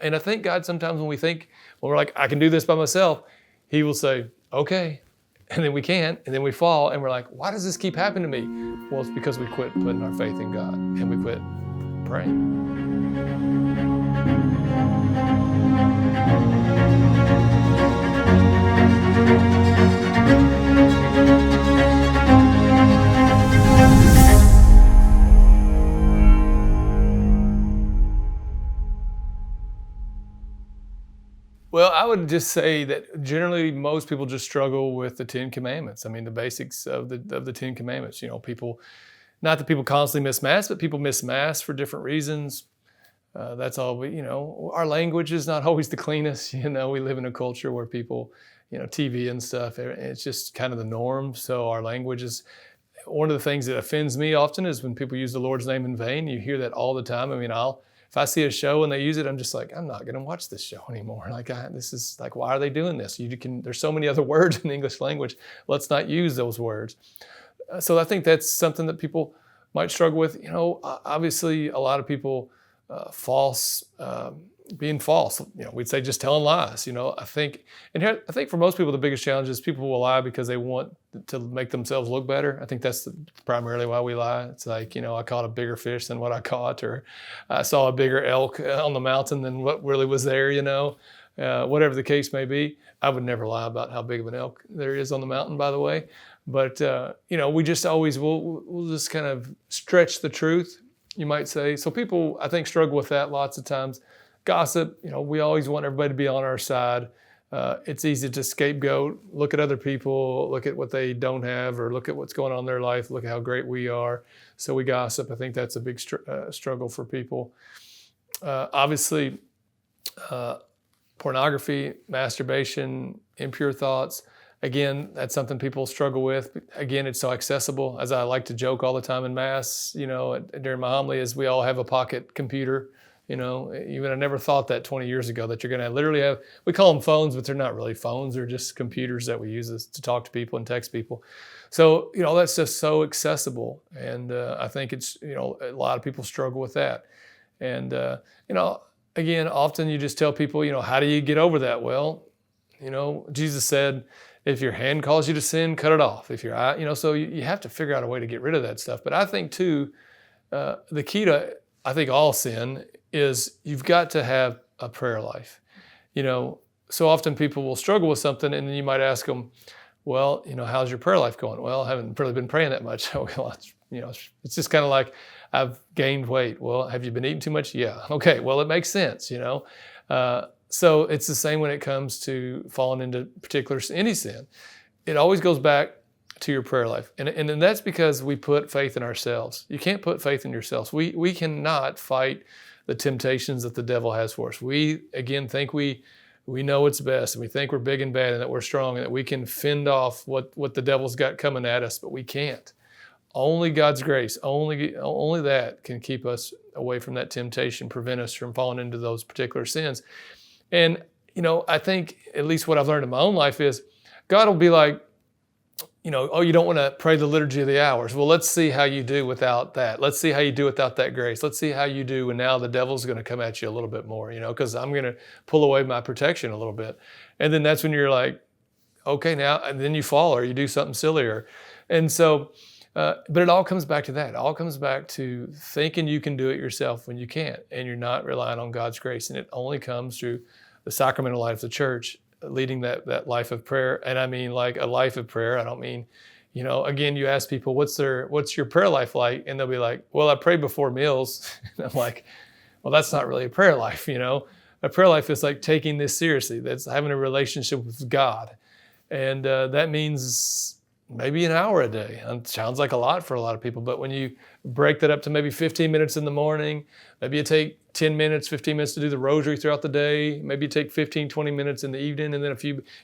And I think God sometimes when we're like, I can do this by myself, he will say, okay. And then we can't, and then we fall, and we're like, why does this keep happening to me? Well, it's because we quit putting our faith in God, and we quit praying. Well, I would just say that generally most people just struggle with the Ten Commandments. I mean, the basics of the Ten Commandments. People, not that people constantly miss Mass, but people miss Mass for different reasons. That's all our language is not always the cleanest. We live in a culture where people, TV and stuff, it's just kind of the norm. So our language is, one of the things that offends me often is when people use the Lord's name in vain. You hear that all the time. I mean, if I see a show and they use it, I'm just like, I'm not going to watch this show anymore. This is like, why are they doing this? There's so many other words in the English language. Let's not use those words. So I think that's something that people might struggle with. Obviously a lot of people being false. We'd say just telling lies. I think for most people the biggest challenge is people will lie because they want to make themselves look better. I think that's primarily why we lie. It's like, I caught a bigger fish than what I caught, or I saw a bigger elk on the mountain than what really was there. Whatever the case may be. I would never lie about how big of an elk there is on the mountain, by the way. But we just always we'll just kind of stretch the truth, you might say. So people, I think, struggle with that lots of times. Gossip, we always want everybody to be on our side. It's easy to scapegoat, look at other people, look at what they don't have, or look at what's going on in their life, look at how great we are. So we gossip. I think that's a big struggle for people. Obviously, pornography, masturbation, impure thoughts. Again, that's something people struggle with. Again, it's so accessible. As I like to joke all the time in Mass, during my homily, is we all have a pocket computer. Even I never thought that 20 years ago, that you're going to literally have, we call them phones, but they're not really phones. They're just computers that we use to talk to people and text people. So, that's just so accessible. And I think it's, a lot of people struggle with that. And, again, often you just tell people, how do you get over that? Well, Jesus said, if your hand calls you to sin, cut it off. If your eye, so you have to figure out a way to get rid of that stuff. But I think too, the key to, I think, all sin is you've got to have a prayer life. So often people will struggle with something, and then you might ask them, well, how's your prayer life going? Well, I haven't really been praying that much. Well, it's just kind of like, I've gained weight. Well, have you been eating too much? Yeah. Okay. Well, it makes sense, So it's the same when it comes to falling into any sin. It always goes back to your prayer life. And that's because we put faith in ourselves. You can't put faith in yourselves. We cannot fight the temptations that the devil has for us. We, again, think we know what's best, and we think we're big and bad, and that we're strong, and that we can fend off what the devil's got coming at us, but we can't. Only God's grace, only that can keep us away from that temptation, prevent us from falling into those particular sins. And, I think at least what I've learned in my own life is God will be like, oh, you don't want to pray the Liturgy of the Hours. Well, let's see how you do without that. Let's see how you do without that grace. Let's see how you do when now the devil's going to come at you a little bit more, because I'm going to pull away my protection a little bit. And then that's when you're like, okay, now, and then you fall or you do something sillier. And so, but it all comes back to that. It all comes back to thinking you can do it yourself when you can't, and you're not relying on God's grace. And it only comes through the sacramental life of the church, leading that life of prayer. And I mean like a life of prayer. I don't mean, again, you ask people, what's your prayer life like? And they'll be like, well, I pray before meals. And I'm like, well, that's not really a prayer life. A prayer life is like taking this seriously. That's having a relationship with God. And that means maybe an hour a day. It sounds like a lot for a lot of people, but when you break that up to maybe 15 minutes in the morning, maybe you take 10 minutes, 15 minutes to do the rosary throughout the day, maybe you take 15, 20 minutes in the evening, and then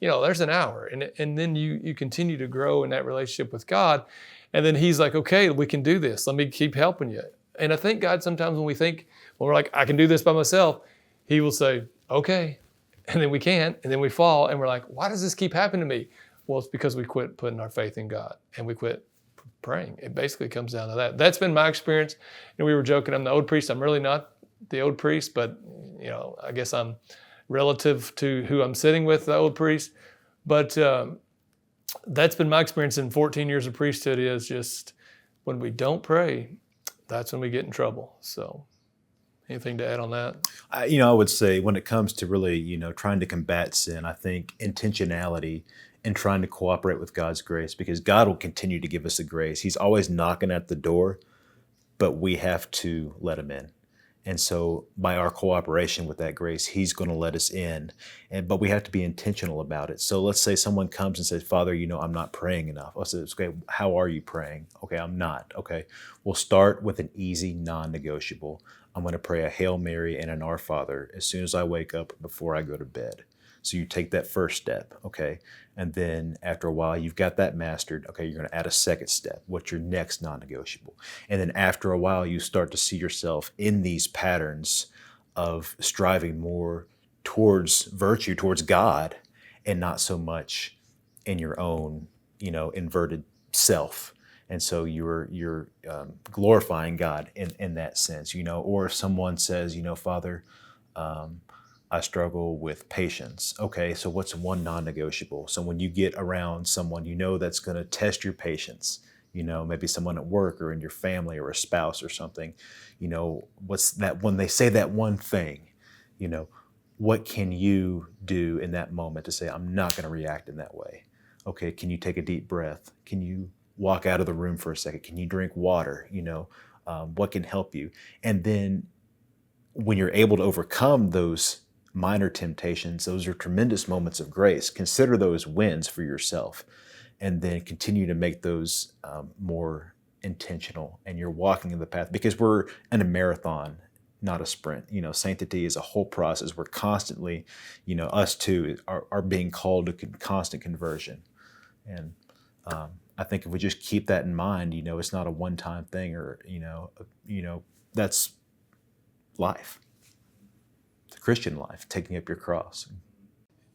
there's an hour. And then you continue to grow in that relationship with God. And then he's like, okay, we can do this. Let me keep helping you. And I think God sometimes when we're like, I can do this by myself, he will say, okay. And then we can't, and then we fall, and we're like, why does this keep happening to me? Well, it's because we quit putting our faith in God, and we quit praying. It basically comes down to that. That's been my experience. We were joking, I'm the old priest. I'm really not the old priest, but I guess I'm relative to who I'm sitting with, the old priest. But that's been my experience in 14 years of priesthood, is just when we don't pray, that's when we get in trouble. So anything to add on that? I would say when it comes to really, trying to combat sin, I think intentionality and trying to cooperate with God's grace, because God will continue to give us the grace. He's always knocking at the door, but we have to let him in. And so by our cooperation with that grace, he's going to let us in. But we have to be intentional about it. So let's say someone comes and says, Father, I'm not praying enough. I'll say, okay, how are you praying? Okay, I'm not. Okay, we'll start with an easy non-negotiable. I'm going to pray a Hail Mary and an Our Father as soon as I wake up before I go to bed. So you take that first step, okay? And then after a while, you've got that mastered. Okay, you're going to add a second step. What's your next non-negotiable? And then after a while, you start to see yourself in these patterns of striving more towards virtue, towards God, and not so much in your own, inverted self. And so you're glorifying God in that sense, Or if someone says, Father, I struggle with patience. Okay, so what's one non-negotiable? So when you get around someone that's going to test your patience, maybe someone at work or in your family or a spouse or something, what's that when they say that one thing, what can you do in that moment to say, I'm not going to react in that way? Okay, can you take a deep breath? Can you walk out of the room for a second? Can you drink water? What can help you? And then when you're able to overcome those minor temptations, those are tremendous moments of grace. Consider those wins for yourself, and then continue to make those more intentional. And you're walking in the path, because we're in a marathon, not a sprint. Sanctity is a whole process. We're constantly, us too, are being called to constant conversion. And I think if we just keep that in mind, it's not a one-time thing, or that's life. Christian life, taking up your cross.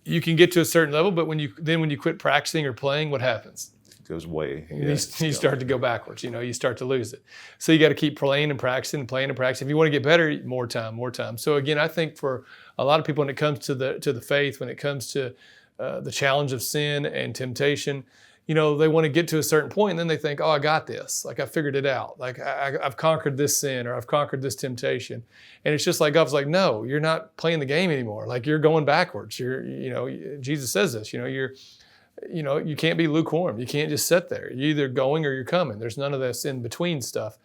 You can get to a certain level, but when you quit practicing or playing, what happens? It goes way. You start to go backwards. You start to lose it. So you got to keep playing and practicing and playing and practicing. If you want to get better, more time. So again, I think for a lot of people, when it comes to the faith, when it comes to the challenge of sin and temptation, they want to get to a certain point, and then they think, oh, I got this. Like, I figured it out. Like, I've conquered this sin, or I've conquered this temptation. And it's just like, God's like, no, you're not playing the game anymore. Like, you're going backwards. Jesus says this, you can't be lukewarm. You can't just sit there. You're either going or you're coming. There's none of this in between stuff.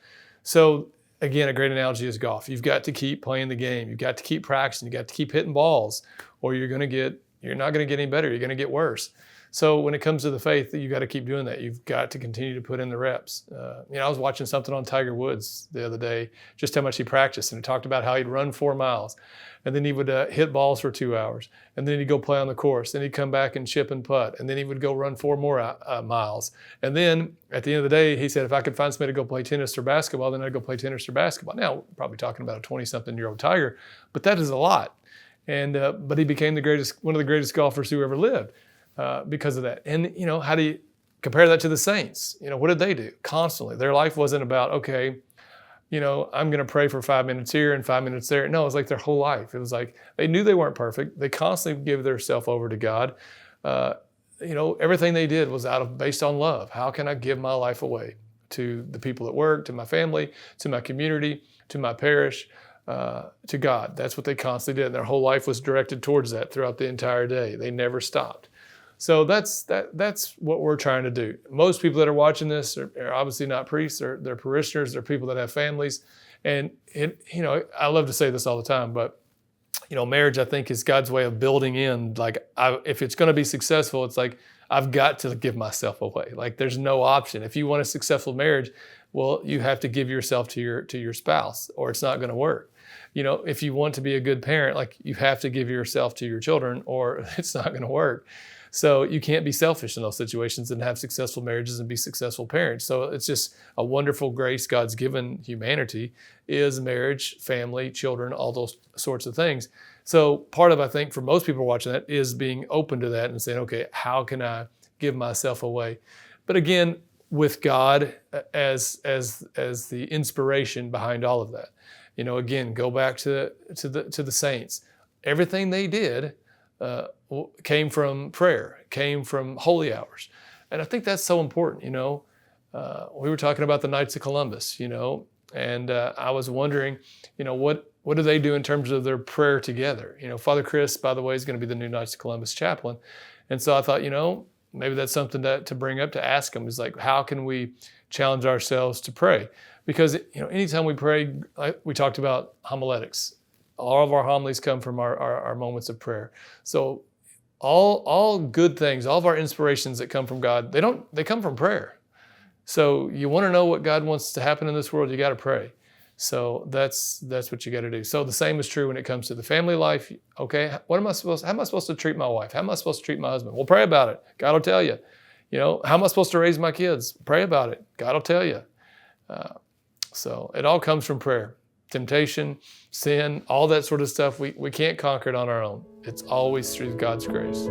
So again, a great analogy is golf. You've got to keep playing the game. You've got to keep practicing. You've got to keep hitting balls, or you're not going to get any better. You're going to get worse. So when it comes to the faith, you got to keep doing that. You've got to continue to put in the reps. I was watching something on Tiger Woods the other day, just how much he practiced, and it talked about how he'd run 4 miles, and then he would hit balls for 2 hours, and then he'd go play on the course, then he'd come back and chip and putt, and then he would go run 4 more miles. And then at the end of the day, he said, if I could find somebody to go play tennis or basketball, then I'd go play tennis or basketball. Now, probably talking about a 20-something-year-old Tiger, but that is a lot. And but he became one of the greatest golfers who ever lived. Because of that. And, how do you compare that to the saints? What did they do? Constantly. Their life wasn't about, okay, I'm going to pray for 5 minutes here and 5 minutes there. No, it was like their whole life. It was like they knew they weren't perfect. They constantly gave themselves over to God. Everything they did was based on love. How can I give my life away to the people at work, to my family, to my community, to my parish, to God? That's what they constantly did. And their whole life was directed towards that throughout the entire day. They never stopped. So that's what we're trying to do. Most people that are watching this are obviously not priests. They're parishioners. They're people that have families. And I love to say this all the time, but marriage, I think, is God's way of building in. Like, if it's going to be successful, it's like I've got to give myself away. Like, there's no option. If you want a successful marriage, well, you have to give yourself to your spouse, or it's not going to work. If you want to be a good parent, like, you have to give yourself to your children, or it's not going to work. So you can't be selfish in those situations and have successful marriages and be successful parents. So it's just a wonderful grace God's given humanity is marriage, family, children, all those sorts of things. So part of, I think, for most people watching that is being open to that and saying, okay, how can I give myself away? But again, with God as the inspiration behind all of that. Again, go back to the saints. Everything they did came from prayer, came from holy hours. And I think that's so important. We were talking about the Knights of Columbus, and I was wondering, what do they do in terms of their prayer together? Father Chris, by the way, is going to be the new Knights of Columbus chaplain. And so I thought, maybe that's something to bring up, to ask them, is like, how can we challenge ourselves to pray? Because, anytime we pray, like we talked about homiletics, all of our homilies come from our moments of prayer. So all good things, all of our inspirations that come from God, they come from prayer. So you want to know what God wants to happen in this world, you got to pray. So that's what you got to do. So the same is true when it comes to the family life. Okay, how am I supposed to treat my wife? How am I supposed to treat my husband? Well, pray about it. God will tell you. How am I supposed to raise my kids? Pray about it. God will tell you. So it all comes from prayer. Temptation, sin, all that sort of stuff, we can't conquer it on our own. It's always through God's grace.